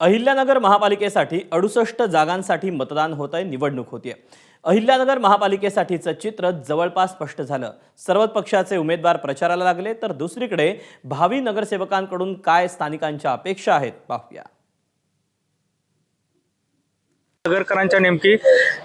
अहिल्यानगर महापालिकेसाठी 68 जागांसाठी मतदान होत आहे, निवडणूक होतीये। अहिल्यानगर महापालिकेसाठीचं चित्र जवळपास स्पष्ट झालं। सर्वच पक्षाचे उमेदवार प्रचाराला लागले, तर दुसरीकडे भावी नगरसेवकांकडून काय स्थानिकांच्या अपेक्षा आहेत पाहूया। नगरकरांच्या नेमकी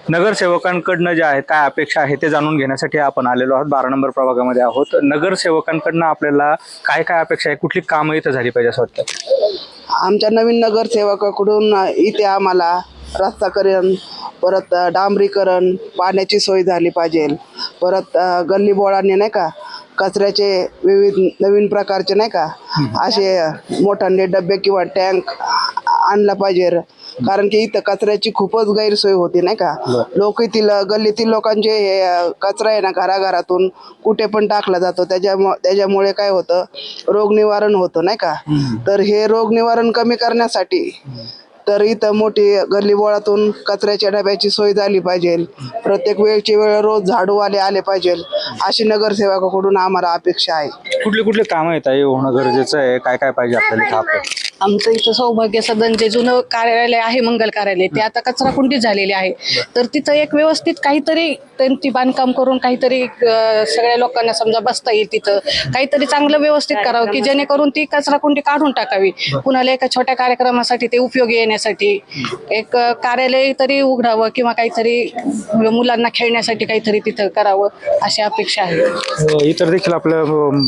नगरसेवकांकडनं जे आहे काय अपेक्षा आहे ते जाणून घेण्यासाठी आपण आलेलो आहोत। 12 नंबर प्रभागामध्ये आहोत। नगरसेवकांकडनं आपल्याला काय काय अपेक्षा आहे, कुठली कामं इथं झाली पाहिजे असं वाटतं? आमच्या नवीन नगरसेवकाकडून इथे आम्हाला रस्ताकरण, परत डांबरीकरण, पाण्याची सोय झाली पाहिजे, परत गल्ली बोळांनी नाही का कचऱ्याचे विविध नवीन प्रकारचे नाही का असे मोठाले डबे किंवा टँक आणला पाहिजे, कारण की इथं कचऱ्याची खूपच गैरसोय होती नाही का। लोक गल्लीतील लोकांचे हे कचरा आहे ना घराघरातून कुठे पण टाकला जातो, त्याच्यामुळे काय होतं, रोग निवारण होतं नाही का। तर हे रोग निवारण कमी करण्यासाठी तर इथं मोठी गल्ली बोळातून कचऱ्याच्या डब्याची सोय झाली पाहिजे, प्रत्येक वेळची वेळ रोज झाडूवाले आले पाहिजे, अशी नगरसेवकाकडून आम्हाला अपेक्षा आहे। कुठले कुठले कामं येत आहे होणं गरजेचं आहे, काय काय पाहिजे आपल्याला? आमचं इथं सौभाग्य सदन जे जुनं कार्यालय आहे, मंगल कार्यालय, ते आता कचराकुंडी झालेले आहे। तर तिथं एक व्यवस्थित काहीतरी त्यांची बांधकाम करून काहीतरी सगळ्या लोकांना समजा बसता येईल, तिथं काहीतरी चांगलं व्यवस्थित करावं की जेणेकरून ती कचराकुंडी काढून टाकावी, कुणाला एका छोट्या कार्यक्रमासाठी ते उपयोगी येण्यासाठी एक कार्यालय तरी उघडावं किंवा काहीतरी मुलांना खेळण्यासाठी काहीतरी तिथं करावं, अशी अपेक्षा आहे। इतर देखील आपल्या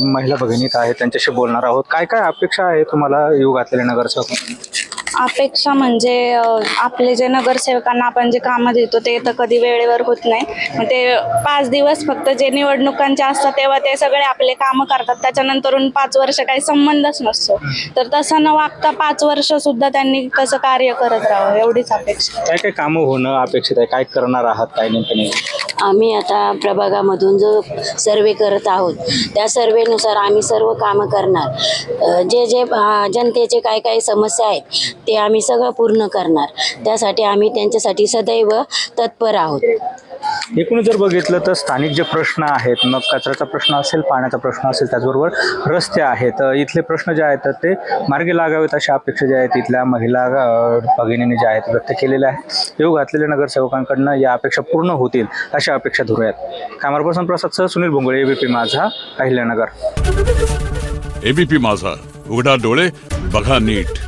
महिला भगिनी आहेत, त्यांच्याशी बोलणार आहोत। काय काय अपेक्षा आहे तुम्हाला येऊ घातलेल्या नगरसेवक? अपेक्षा म्हणजे आपले जे नगरसेवकांना आपण जे कामं देतो ते तर कधी वेळेवर होत नाही, मग ते 5 दिवस फक्त जे निवडणुकांचे असतात तेव्हा ते सगळे आपले कामं करतात, त्याच्यानंतरून 5 वर्ष काही संबंधच नसतो। तर तसं न वागता 5 वर्ष सुद्धा त्यांनी कसं कार्य करत राहावं, एवढीच अपेक्षा। काय काय कामं होणं अपेक्षित आहे, काय करणार आहात, काय नेमकं नाही? आम्ही आता प्रभागामधून जो सर्वे करत आहोत त्या सर्वेनुसार आम्ही सर्व कामं करणार। जे जे जनतेचे काय काय समस्या आहेत ते आम्ही सगळं पूर्ण करणार, त्यासाठी आम्ही त्यांच्यासाठी सदैव तत्पर आहोत। एकूण जर बघितलं तर स्थानिक जे प्रश्न आहेत, मग कचऱ्याचा प्रश्न असेल, पाण्याचा प्रश्न असेल, त्याचबरोबर रस्ते आहेत, इथले प्रश्न जे आहेत ते मार्गी लागावेत अशा अपेक्षा ज्या आहेत इथल्या महिला भगिनींनी ज्या आहेत व्यक्त केलेल्या आहेत। येऊ घातलेल्या नगरसेवकांकडनं या अपेक्षा पूर्ण होतील अशा अपेक्षा धरूयात। कॅमेरा पर्सन प्रसादसह सुनील भोंगळे, एबीपी माझा, अहिल्यानगर। एबीपी माझा, उघडा डोळे बघा नीट।